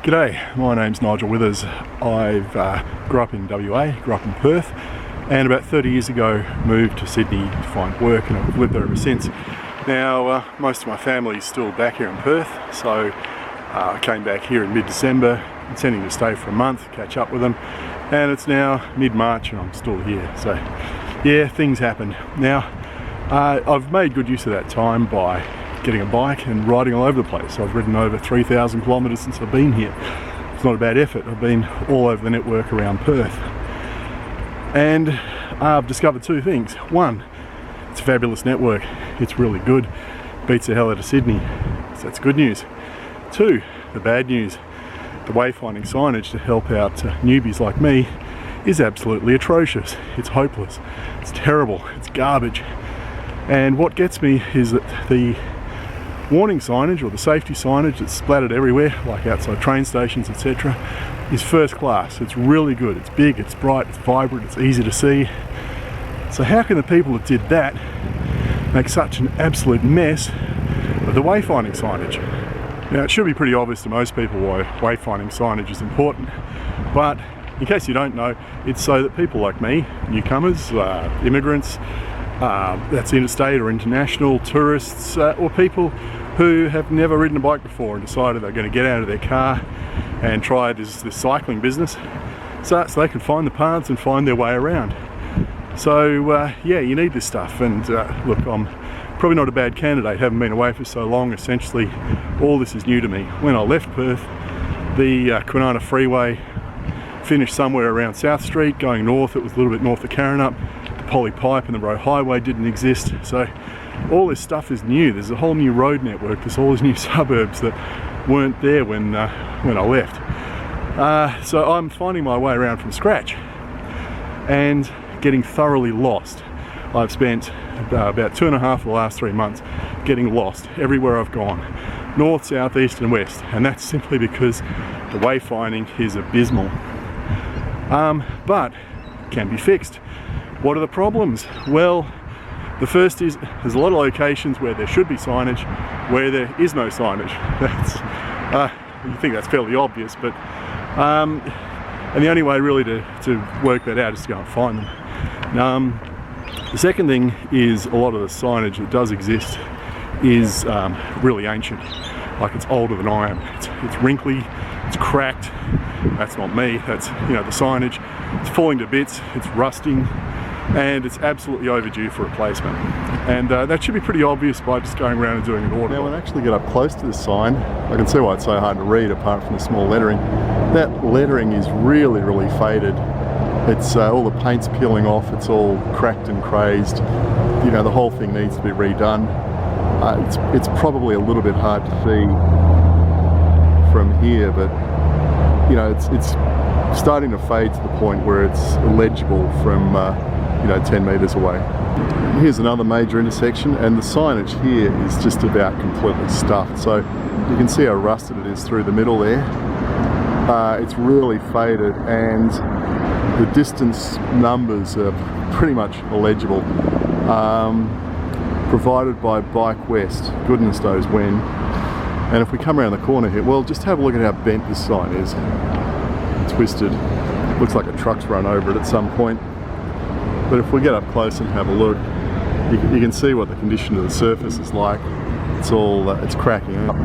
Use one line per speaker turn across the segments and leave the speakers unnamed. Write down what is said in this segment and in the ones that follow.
G'day, my name's Nigel Withers. I've grew up in WA, grew up in Perth, and about 30 years ago moved to Sydney to find work, and I've lived there ever since. Now, most of my family's still back here in Perth, so I came back here in mid-December, intending to stay for a month, catch up with them, and it's now mid-March and I'm still here. So yeah, things happen. Now, I've made good use of that time by getting a bike and riding all over the place. I've ridden over 3,000 kilometres since I've been here. It's not a bad effort. I've been all over the network around Perth. And I've discovered two things. One, it's a fabulous network. It's really good. Beats the hell out of Sydney. So that's good news. Two, the bad news. The wayfinding signage to help out newbies like me is absolutely atrocious. It's hopeless. It's terrible. It's garbage. And what gets me is that the warning signage or the safety signage that's splattered everywhere, like outside train stations, etc., is first class. It's really good. It's big, it's bright, it's vibrant, it's easy to see. So how can the people that did that make such an absolute mess of the wayfinding signage? Now, it should be pretty obvious to most people why wayfinding signage is important, but in case you don't know, it's so that people like me, newcomers, immigrants, that's interstate or international, tourists, or people who have never ridden a bike before and decided they're going to get out of their car and try this cycling business, so they can find the paths and find their way around. So yeah, you need this stuff. And look, I'm probably not a bad candidate, haven't been away for so long. Essentially all this is new to me. When I left Perth, the Kwinana freeway finished somewhere around South Street. Going north, it was a little bit north of Karrinyup. The Poly Pipe and the Roe Highway didn't exist. So all this stuff is new. There's a whole new road network. There's all these new suburbs that weren't there when I left. So I'm finding my way around from scratch and getting thoroughly lost. I've spent about 2.5 of the last 3 months getting lost everywhere I've gone. North, south, east and west. And that's simply because the wayfinding is abysmal. But can be fixed. What are the problems? Well, the first is there's a lot of locations where there should be signage where there is no signage. That's you think that's fairly obvious, but and the only way really to work that out is to go and find them. The second thing is a lot of the signage that does exist is really ancient. Like, it's older than I am. It's wrinkly, it's cracked. That's not me, that's, you know, the signage. It's falling to bits, it's rusting, and it's absolutely overdue for replacement. And that should be pretty obvious by just going around and doing an audit. Now, when I actually get up close to this sign, I can see why it's so hard to read apart from the small lettering. That lettering is really, really faded. It's all the paint's peeling off, it's all cracked and crazed. You know, the whole thing needs to be redone. It's probably a little bit hard to see from here, but you know, it's starting to fade to the point where it's illegible from you know, 10 metres away. Here's another major intersection, and the signage here is just about completely stuffed. So you can see how rusted it is through the middle there. It's really faded, and the distance numbers are pretty much illegible. Provided by Bike West, goodness knows when. And if we come around the corner here, well, just have a look at how bent this sign is. Twisted. Looks like a truck's run over it at some point. But if we get up close and have a look, you can see what the condition of the surface is like. It's all, it's cracking up.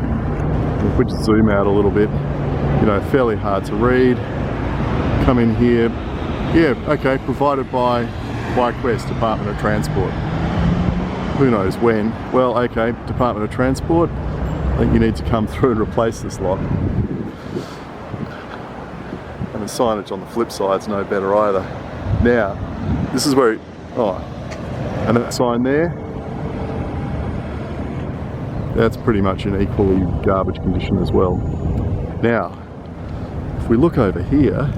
If we just zoom out a little bit, you know, fairly hard to read. Come in here. Yeah, okay, provided by Bike West, Department of Transport. Who knows when? Well, okay, Department of Transport, I think you need to come through and replace this lot. And the signage on the flip side's no better either. Now, this is where, and that sign there, that's pretty much in equally garbage condition as well. Now, if we look over here,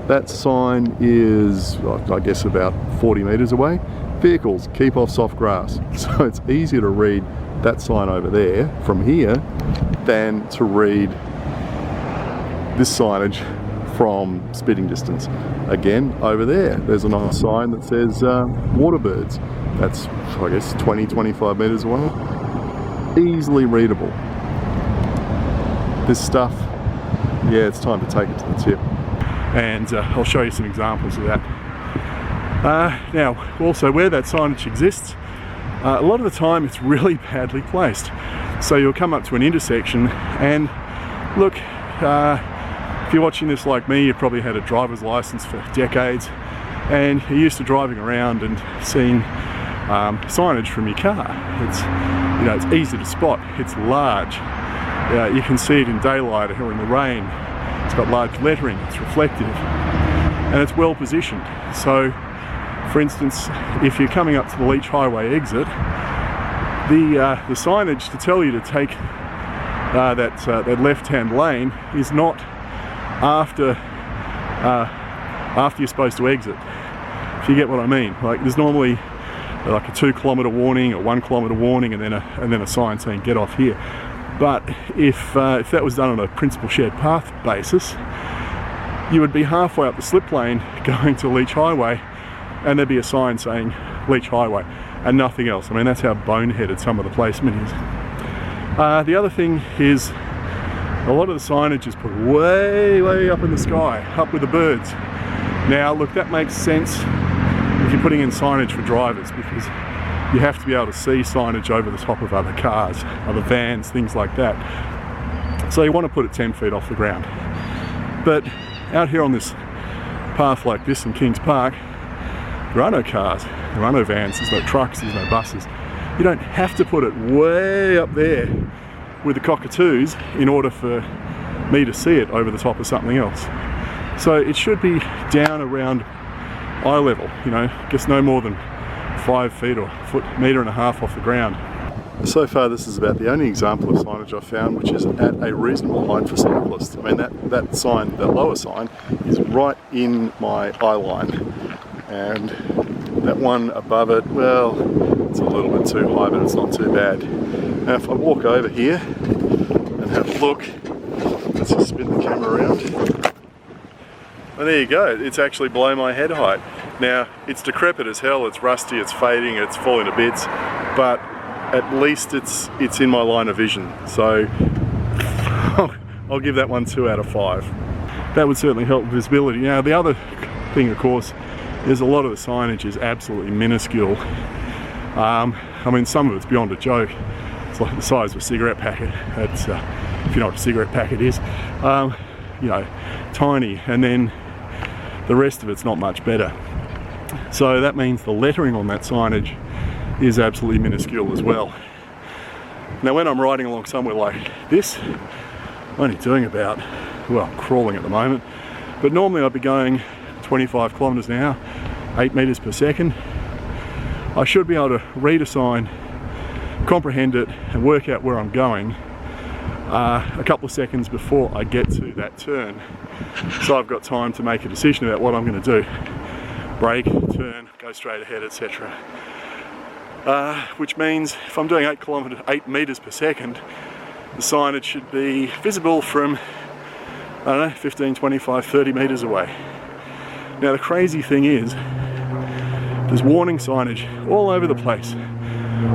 that sign is, I guess, about 40 metres away. Vehicles, keep off soft grass. So it's easier to read that sign over there from here than to read this signage from spitting distance. Again, over there's a nice sign that says water birds. That's, I guess, 20-25 metres away. Easily readable. This stuff yeah, it's time to take it to the tip. And I'll show you some examples of that. Now, also where that signage exists, a lot of the time it's really badly placed. So you'll come up to an intersection and look, if you're watching this like me, you've probably had a driver's license for decades and you're used to driving around and seeing signage from your car. It's, you know, it's easy to spot, it's large. You can see it in daylight or in the rain. It's got large lettering, it's reflective, and it's well positioned. So, for instance, if you're coming up to the Leach Highway exit, the signage to tell you to take that left-hand lane is not after you're supposed to exit. If you get what I mean, like there's normally like a 2 kilometre warning, a 1 kilometre warning, and then a sign saying get off here. But if that was done on a principal shared path basis, you would be halfway up the slip lane going to Leach Highway and there'd be a sign saying Leach Highway and nothing else. I mean, that's how boneheaded some of the placement is. The other thing is a lot of the signage is put way up in the sky, up with the birds. Now look, that makes sense if you're putting in signage for drivers, because you have to be able to see signage over the top of other cars, other vans, things like that. So you want to put it 10 feet off the ground. But out here on this path like this in Kings Park, there are no cars, there are no vans, there's no trucks, there's no buses. You don't have to put it way up there with the cockatoos in order for me to see it over the top of something else. So it should be down around eye level, you know, just no more than 5 feet or a metre and a half off the ground. So far this is about the only example of signage I've found which is at a reasonable height for cyclists. I mean that sign, that lower sign, is right in my eye line, and that one above it, well, it's a little bit too high, but it's not too bad. Now if I walk over here and have a look, let's just spin the camera around. And there you go, it's actually below my head height. Now, it's decrepit as hell, it's rusty, it's fading, it's falling to bits, but at least it's in my line of vision. So I'll give that one 2 out of 5. That would certainly help visibility. Now, the other thing, of course, is a lot of the signage is absolutely minuscule. I mean, some of it's beyond a joke. It's like the size of a cigarette packet. That's, if you know what a cigarette packet is, you know, tiny, and then the rest of it's not much better. So that means the lettering on that signage is absolutely minuscule as well. Now when I'm riding along somewhere like this, I'm only doing about, well, I'm crawling at the moment, but normally I'd be going 25 kilometres an hour, 8 metres per second. I should be able to read a sign, comprehend it, and work out where I'm going a couple of seconds before I get to that turn. So I've got time to make a decision about what I'm going to do. Brake, turn, go straight ahead, etc. Which means if I'm doing 8 metres per second, the signage should be visible from, I don't know, 15, 25, 30 metres away. Now the crazy thing is, there's warning signage all over the place,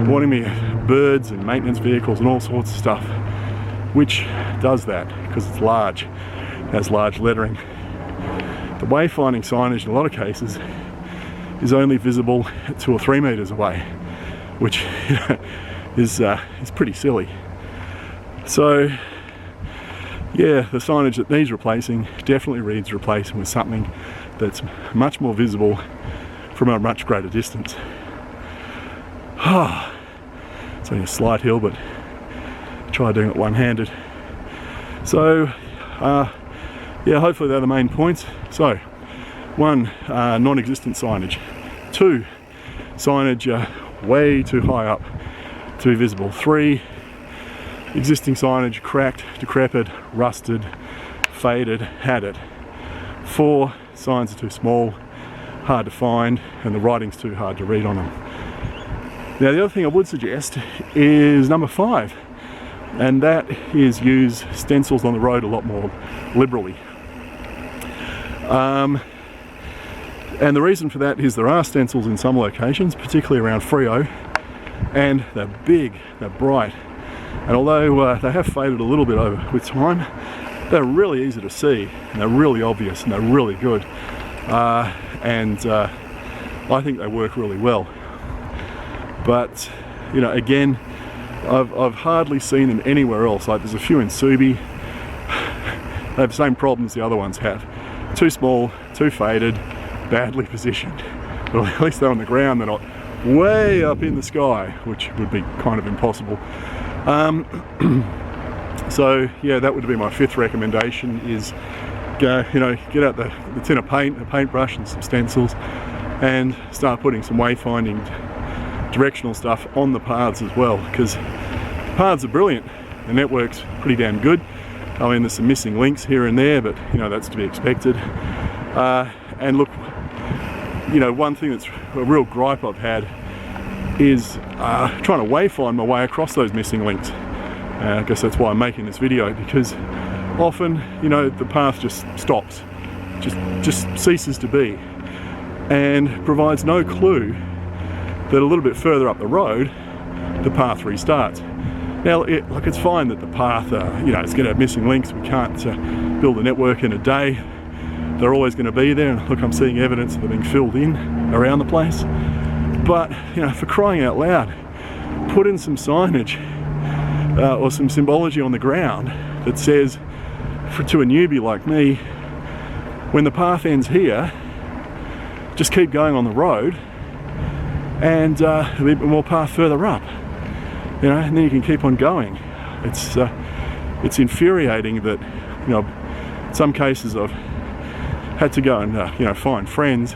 warning me of birds and maintenance vehicles and all sorts of stuff, which does that because it's large, it has large lettering. The wayfinding signage in a lot of cases is only visible 2 or 3 metres away, which is pretty silly. So yeah, the signage that needs replacing definitely needs replacing with something that's much more visible from a much greater distance. It's only a slight hill, but try doing it one-handed. So yeah, hopefully they're the main points. So 1, non-existent signage. 2, signage way too high up to be visible. 3, existing signage cracked, decrepit, rusted, faded, had it. 4, signs are too small, hard to find, and the writing's too hard to read on them. Now the other thing I would suggest is number 5, and that is use stencils on the road a lot more liberally. And the reason for that is there are stencils in some locations, particularly around Freo, and they're big, they're bright, and although they have faded a little bit over with time, they're really easy to see, and they're really obvious, and they're really good. I think they work really well. But, you know, again, I've hardly seen them anywhere else. Like, there's a few in Subi. They have the same problems the other ones have. Too small, too faded, badly positioned. Well, at least they're on the ground, they're not way up in the sky, which would be kind of impossible. So yeah, that would be my fifth recommendation, is go, you know, get out the tin of paint, a paintbrush and some stencils, and start putting some wayfinding directional stuff on the paths as well, because paths are brilliant. The network's pretty damn good. I mean, there's some missing links here and there, but you know, that's to be expected. And look, you know, one thing that's a real gripe I've had is trying to wayfind my way across those missing links. I guess that's why I'm making this video, because often, you know, the path just stops, just ceases to be, and provides no clue that a little bit further up the road, the path restarts. Now, look, it's fine that the path, you know, it's going to have missing links. We can't build a network in a day. They're always going to be there, and look, I'm seeing evidence of them being filled in around the place. But, you know, for crying out loud, put in some signage or some symbology on the ground that says, to a newbie like me, when the path ends here, just keep going on the road, and there'll be more path further up, you know, and then you can keep on going. It's infuriating that, you know, in some cases I've had to go and you know, find friends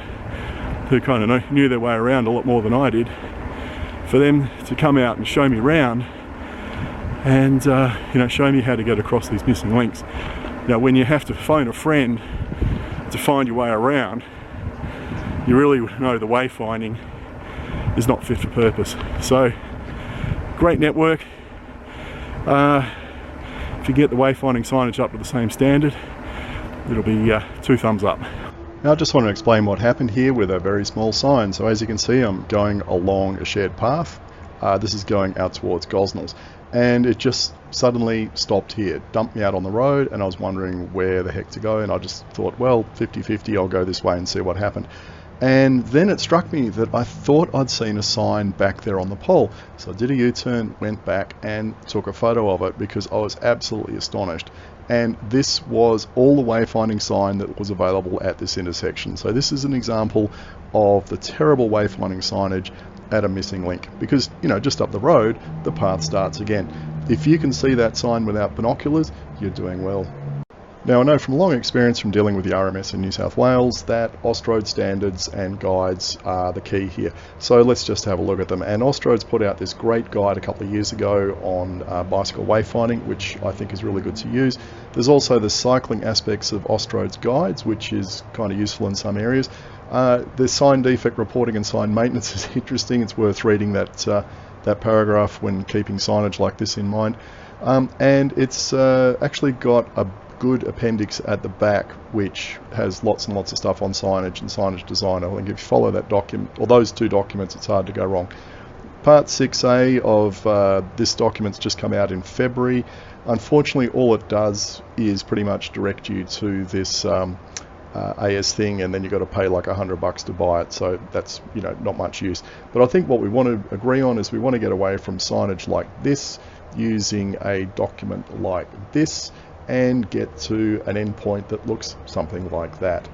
who kind of knew their way around a lot more than I did, for them to come out and show me around and you know, show me how to get across these missing links. Now, when you have to phone a friend to find your way around, you really know the wayfinding is not fit for purpose. So, great network. If you get the wayfinding signage up to the same standard, it'll be 2 thumbs up. Now, I just want to explain what happened here with a very small sign. So as you can see, I'm going along a shared path. This is going out towards Gosnells, and it just suddenly stopped here, dumped me out on the road, and I was wondering where the heck to go, and I just thought, well, 50-50, I'll go this way and see what happened. And then it struck me that I thought I'd seen a sign back there on the pole. So I did a U-turn, went back and took a photo of it, because I was absolutely astonished. And this was all the wayfinding sign that was available at this intersection. So this is an example of the terrible wayfinding signage at a missing link, because, you know, just up the road, the path starts again. If you can see that sign without binoculars, you're doing well. Now, I know from long experience from dealing with the RMS in New South Wales that Austroad standards and guides are the key here. So let's just have a look at them. And Austroad's put out this great guide a couple of years ago on bicycle wayfinding, which I think is really good to use. There's also the cycling aspects of Austroad's guides, which is kind of useful in some areas. The sign defect reporting and sign maintenance is interesting. It's worth reading that paragraph when keeping signage like this in mind. And it's actually got a good appendix at the back, which has lots and lots of stuff on signage and signage design. I think if you follow that document, or those 2 documents, it's hard to go wrong. Part 6A of this document's just come out in February. Unfortunately, all it does is pretty much direct you to this AS thing, and then you've got to pay like $100 to buy it, so that's, you know, not much use. But I think what we want to agree on is we want to get away from signage like this, using a document like this, and get to an endpoint that looks something like that.